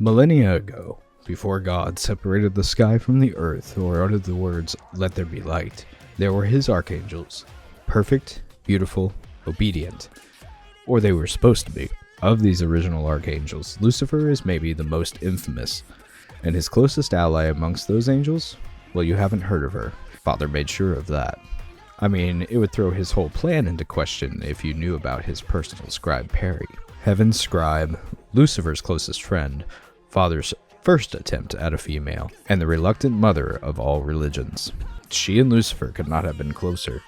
Millennia ago, before God separated the sky from the earth or uttered the words, "Let there be light," there were his archangels, perfect, beautiful, obedient. Or they were supposed to be. Of these original archangels, Lucifer is maybe the most infamous, and his closest ally amongst those angels? Well, you haven't heard of her. Father made sure of that. I mean, it would throw his whole plan into question if you knew about his personal scribe Perry. Heaven's scribe, Lucifer's closest friend, Father's first attempt at a female, and the reluctant mother of all religions. She and Lucifer could not have been closer.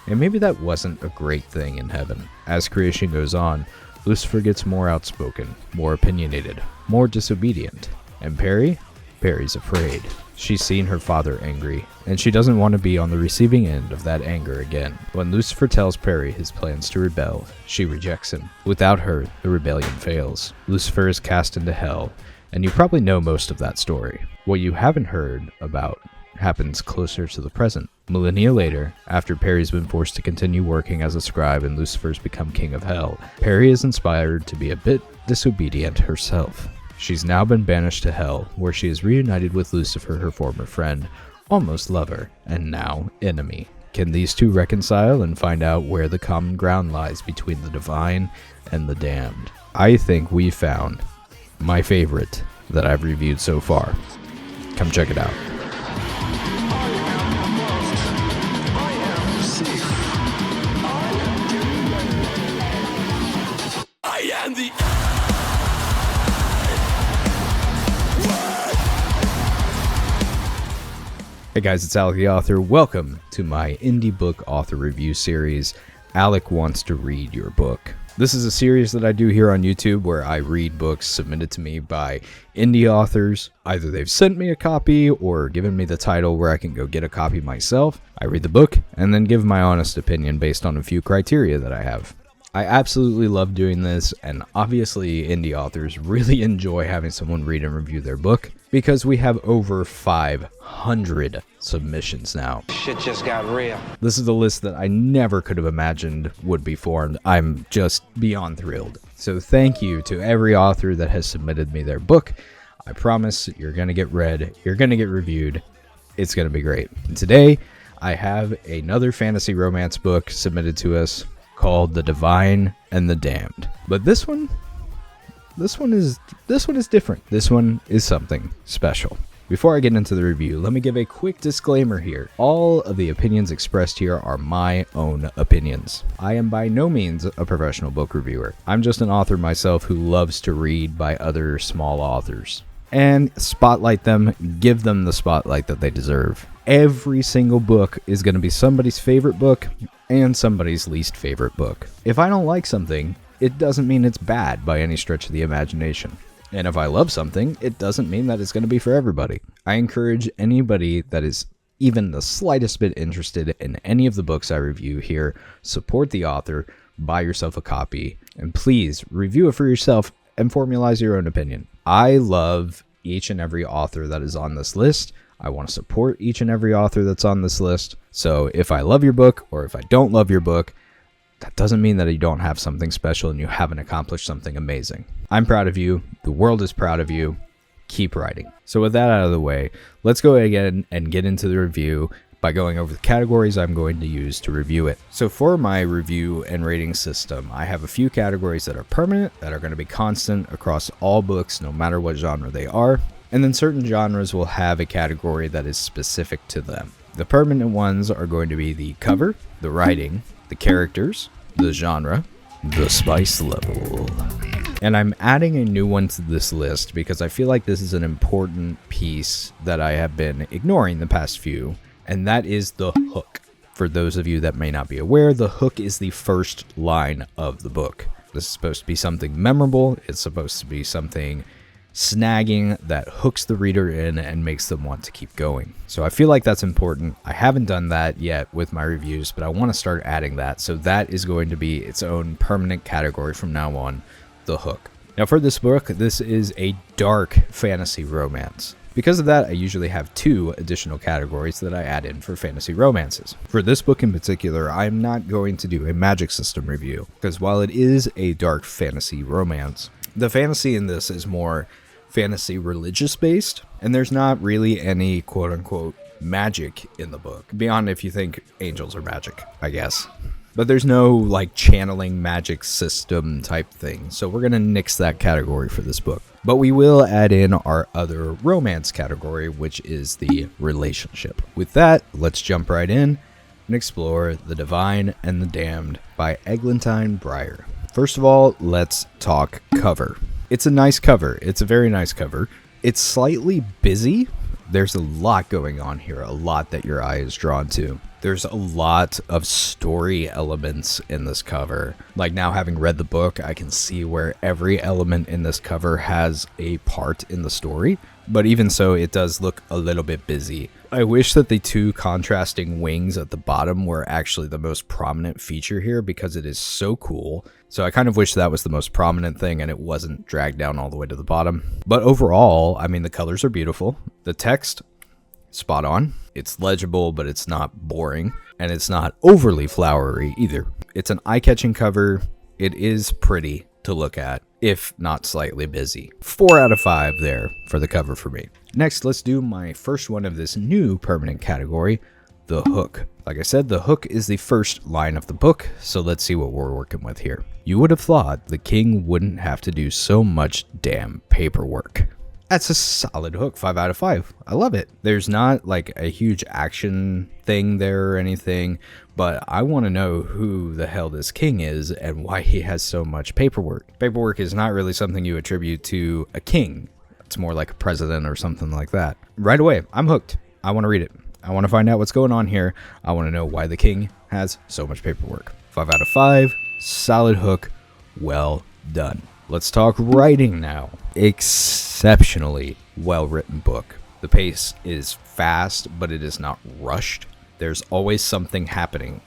And maybe that wasn't a great thing in heaven. As creation goes on, Lucifer gets more outspoken, more opinionated, more disobedient. And Perry's afraid. She's seen her father angry, and she doesn't want to be on the receiving end of that anger again. When Lucifer tells Perry his plans to rebel, she rejects him. Without her, the rebellion fails. Lucifer is cast into hell, and you probably know most of that story. What you haven't heard about happens closer to the present. Millennia later, after Perry's been forced to continue working as a scribe and Lucifer's become king of hell, Perry is inspired to be a bit disobedient herself. She's now been banished to hell, where she is reunited with Lucifer, her former friend, almost lover, and now enemy. Can these two reconcile and find out where the common ground lies between the divine and the damned? I think we found my favorite that I've reviewed so far. Come check it out. Hey guys, it's Alec the author. Welcome to my indie book author review series, Alec Wants to Read Your Book. This is a series that I do here on YouTube where I read books submitted to me by indie authors. Either they've sent me a copy or given me the title where I can go get a copy myself. I read the book and then give my honest opinion based on a few criteria that I have. I absolutely love doing this, and obviously indie authors really enjoy having someone read and review their book because we have over 500 submissions now. Shit just got real. This is a list that I never could have imagined would be formed. I'm just beyond thrilled. So thank you to every author that has submitted me their book. I promise you're going to get read, you're going to get reviewed. It's going to be great. And today I have another fantasy romance book submitted to us called The Divine and the Damned. But this one is different. This one is something special. Before I get into the review, let me give a quick disclaimer here. All of the opinions expressed here are my own opinions. I am by no means a professional book reviewer. I'm just an author myself who loves to read by other small authors and spotlight them, give them the spotlight that they deserve. Every single book is going to be somebody's favorite book and somebody's least favorite book. If I don't like something, it doesn't mean it's bad by any stretch of the imagination. And if I love something, it doesn't mean that it's going to be for everybody. I encourage anybody that is even the slightest bit interested in any of the books I review here, support the author, buy yourself a copy, and please review it for yourself and formalize your own opinion. I love each and every author that is on this list. I want to support each and every author that's on this list. So if I love your book or if I don't love your book, that doesn't mean that you don't have something special and you haven't accomplished something amazing. I'm proud of you. The world is proud of you. Keep writing. So with that out of the way, let's go again and get into the review by going over the categories I'm going to use to review it. So for my review and rating system, I have a few categories that are permanent, that are going to be constant across all books, no matter what genre they are. And then certain genres will have a category that is specific to them. The permanent ones are going to be the cover, the writing, the characters, the genre, the spice level. And I'm adding a new one to this list because I feel like this is an important piece that I have been ignoring the past few, and that is the hook. For those of you that may not be aware, the hook is the first line of the book. This is supposed to be something memorable. It's supposed to be something snagging that hooks the reader in and makes them want to keep going. So I feel like that's important. I haven't done that yet with my reviews, but I want to start adding that. So that is going to be its own permanent category from now on, the hook. Now for this book, this is a dark fantasy romance. Because of that, I usually have two additional categories that I add in for fantasy romances. For this book in particular, I'm not going to do a magic system review, because while it is a dark fantasy romance, the fantasy in this is more fantasy religious based, and there's not really any quote unquote magic in the book, beyond if you think angels are magic, I guess. But there's no like channeling magic system type thing, so we're gonna nix that category for this book. But we will add in our other romance category, which is the relationship. With that, let's jump right in and explore The Divine and the Damned by Eglantine Breyer. First of all, let's talk cover. It's a nice cover. It's a very nice cover. It's slightly busy. There's a lot going on here, a lot that your eye is drawn to. There's a lot of story elements in this cover. Like now having read the book, I can see where every element in this cover has a part in the story. But even so, it does look a little bit busy. I wish that the two contrasting wings at the bottom were actually the most prominent feature here because it is so cool. So I kind of wish that was the most prominent thing and it wasn't dragged down all the way to the bottom. But overall, I mean, the colors are beautiful. The text, spot on. It's legible, but it's not boring. And it's not overly flowery either. It's an eye-catching cover. It is pretty to look at, if not slightly busy. 4 out of 5 there for the cover for me. Next, let's do my first one of this new permanent category, the hook. Like I said, the hook is the first line of the book, so let's see what we're working with here. You would have thought the king wouldn't have to do so much damn paperwork. That's a solid hook, 5 out of 5. I love it. There's not like a huge action thing there or anything, but I want to know who the hell this king is and why he has so much paperwork. Paperwork is not really something you attribute to a king. It's more like a president or something like that. Right away, I'm hooked. I want to read it. I want to find out what's going on here. I want to know why the king has so much paperwork. 5 out of 5. Solid hook. Well done. Let's talk writing now. Exceptionally well-written book. The pace is fast, but it is not rushed. There's always something happening,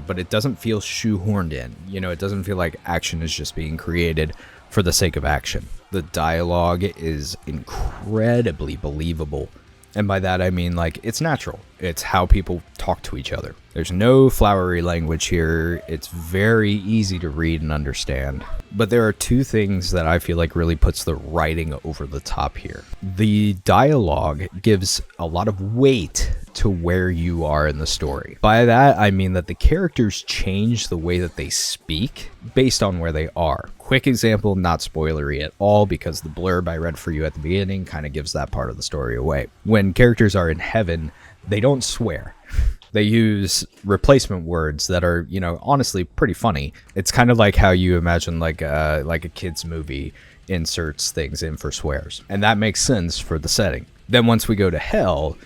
but it doesn't feel shoehorned in. You know, it doesn't feel like action is just being created for the sake of action. The dialogue is incredibly believable. And by that, I mean, like, it's natural. It's how people talk to each other. There's no flowery language here. It's very easy to read and understand. But there are two things that I feel like really puts the writing over the top here. The dialogue gives a lot of weight to where you are in the story. By that, I mean that the characters change the way that they speak based on where they are. Quick example, not spoilery at all, because the blurb I read for you at the beginning kind of gives that part of the story away. When characters are in heaven, they don't swear. They use replacement words that are, you know, honestly pretty funny. It's kind of like how you imagine like a kid's movie inserts things in for swears. And that makes sense for the setting. Then once we go to hell,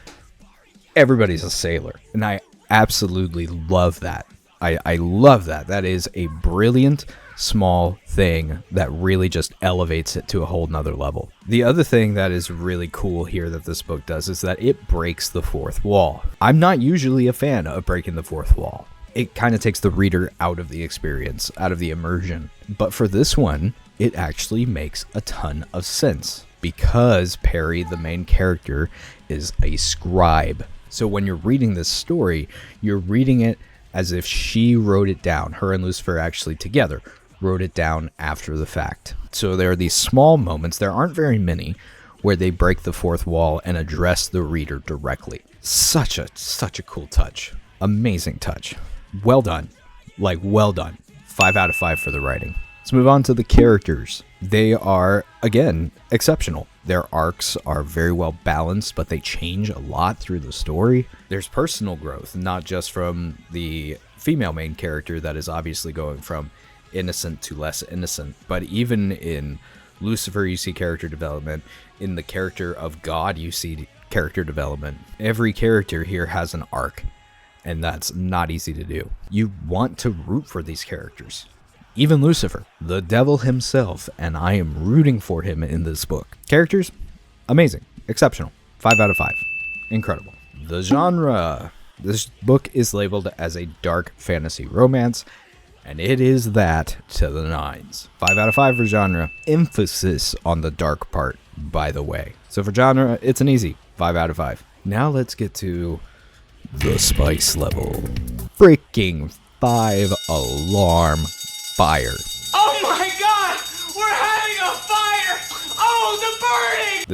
everybody's a sailor. And I absolutely love that. I love that. That is a brilliant small thing that really just elevates it to a whole nother level. The other thing that is really cool here that this book does is that it breaks the fourth wall. I'm not usually a fan of breaking the fourth wall. It kind of takes the reader out of the experience, out of the immersion. But for this one, it actually makes a ton of sense because Perry, the main character, is a scribe. So when you're reading this story, you're reading it as if she wrote it down. Her and Lucifer actually together wrote it down after the fact. So there are these small moments, there aren't very many, where they break the fourth wall and address the reader directly. Such a cool touch. Amazing touch. Well done. Like, well done. 5 out of 5 for the writing. Let's move on to the characters. They are, again, exceptional. Their arcs are very well balanced, but they change a lot through the story. There's personal growth, not just from the female main character that is obviously going from innocent to less innocent, but even in Lucifer you see character development. In the character of God you see character development. Every character here has an arc, and that's not easy to do. You want to root for these characters. Even Lucifer, the devil himself, and I am rooting for him in this book. Characters, amazing, exceptional, 5 out of 5, incredible. The genre, this book is labeled as a dark fantasy romance, and it is that to the nines. 5 out of 5 for genre. Emphasis on the dark part, by the way. So for genre, it's an easy 5 out of 5. Now let's get to the spice level. Freaking 5 alarm fire. Oh my god! We're having a fire! Oh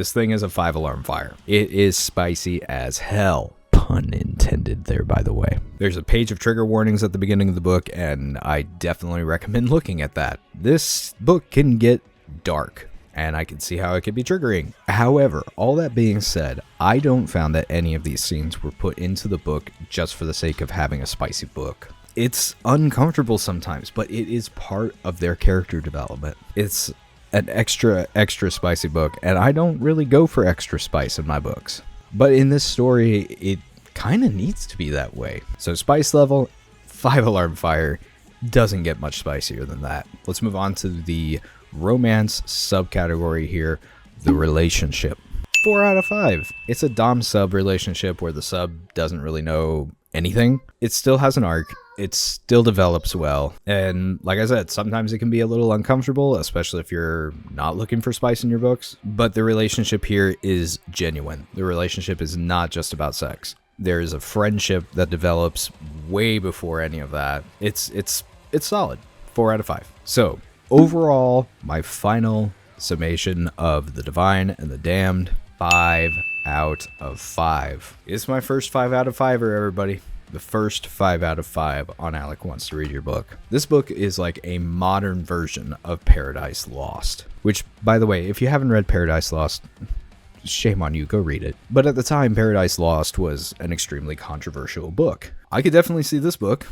This thing is a 5-alarm fire. It is spicy as hell. Pun intended there, by the way. There's a page of trigger warnings at the beginning of the book, and I definitely recommend looking at that. This book can get dark, and I can see how it could be triggering. However, all that being said, I don't found that any of these scenes were put into the book just for the sake of having a spicy book. It's uncomfortable sometimes, but it is part of their character development. It's an extra spicy book, and I don't really go for extra spice in my books. But in this story, it kind of needs to be that way. So spice level, 5-alarm fire, doesn't get much spicier than that. Let's move on to the romance subcategory here, the relationship. 4 out of 5. It's a dom sub relationship where the sub doesn't really know anything. It still has an arc. It still develops well. And like I said, sometimes it can be a little uncomfortable, especially if you're not looking for spice in your books. But the relationship here is genuine. The relationship is not just about sex. There is a friendship that develops way before any of that. It's solid. 4 out of 5. So overall, my final summation of The Divine and the Damned, 5 out of 5. It's my first 5 out of 5er, everybody. The first 5 out of 5 on Alec Wants to Read Your Book. This book is like a modern version of Paradise Lost, which, by the way, if you haven't read Paradise Lost, shame on you, go read it. But at the time, Paradise Lost was an extremely controversial book. I could definitely see this book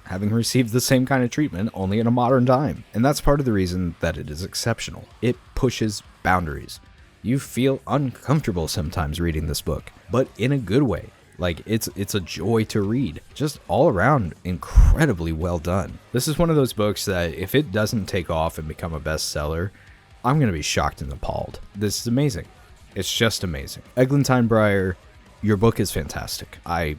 having received the same kind of treatment, only in a modern time. And that's part of the reason that it is exceptional. It pushes boundaries. You feel uncomfortable sometimes reading this book, but in a good way. Like, it's a joy to read. Just all around incredibly well done. This is one of those books that if it doesn't take off and become a bestseller, I'm going to be shocked and appalled. This is amazing. It's just amazing. Eglantine Breyer, your book is fantastic. I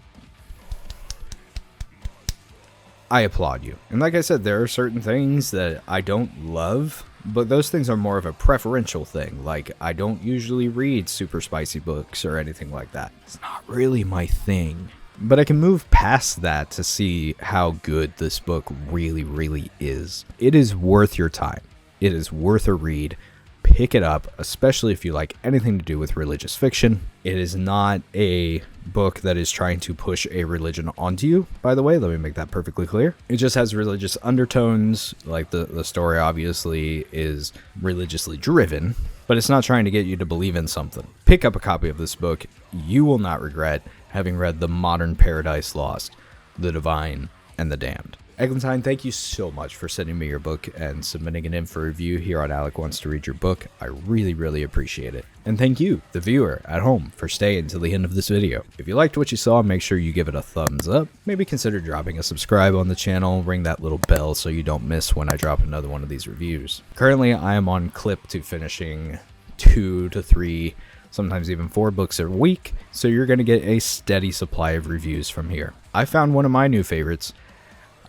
applaud you. And like I said, there are certain things that I don't love, but those things are more of a preferential thing. Like, I don't usually read super spicy books or anything like that. It's not really my thing. But I can move past that to see how good this book really, really is. It is worth your time. It is worth a read. Pick it up, especially if you like anything to do with religious fiction. It is not a book that is trying to push a religion onto you, by the way. Let me make that perfectly clear. It just has religious undertones. Like, the story obviously is religiously driven, but it's not trying to get you to believe in something. Pick up a copy of this book. You will not regret having read the modern Paradise Lost, The Divine, and the Damned. Eglantine, thank you so much for sending me your book and submitting it in for review here on Alec Wants to Read Your Book. I really, really appreciate it. And thank you, the viewer at home, for staying till the end of this video. If you liked what you saw, make sure you give it a thumbs up. Maybe consider dropping a subscribe on the channel, ring that little bell so you don't miss when I drop another one of these reviews. Currently, I am on clip to finishing 2 to 3, sometimes even 4 books a week, so you're going to get a steady supply of reviews from here. I found one of my new favorites.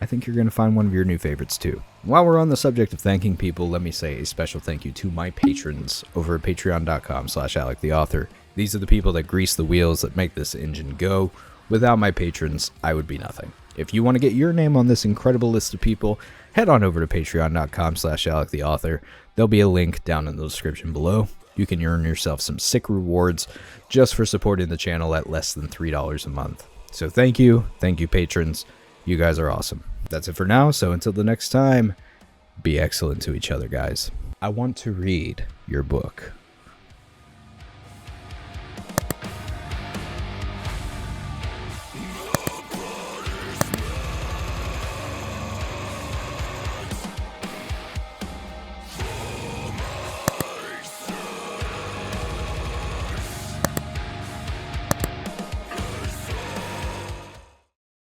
I think you're going to find one of your new favorites too. While we're on the subject of thanking people, let me say a special thank you to my patrons over at patreon.com/AlecTheAuthor. These are the people that grease the wheels that make this engine go. Without my patrons, I would be nothing. If you want to get your name on this incredible list of people, head on over to patreon.com/AlecTheAuthor. There'll be a link down in the description below. You can earn yourself some sick rewards just for supporting the channel at less than $3 a month. So thank you patrons. You guys are awesome. That's it for now, so until the next time, be excellent to each other, guys. I want to read your book.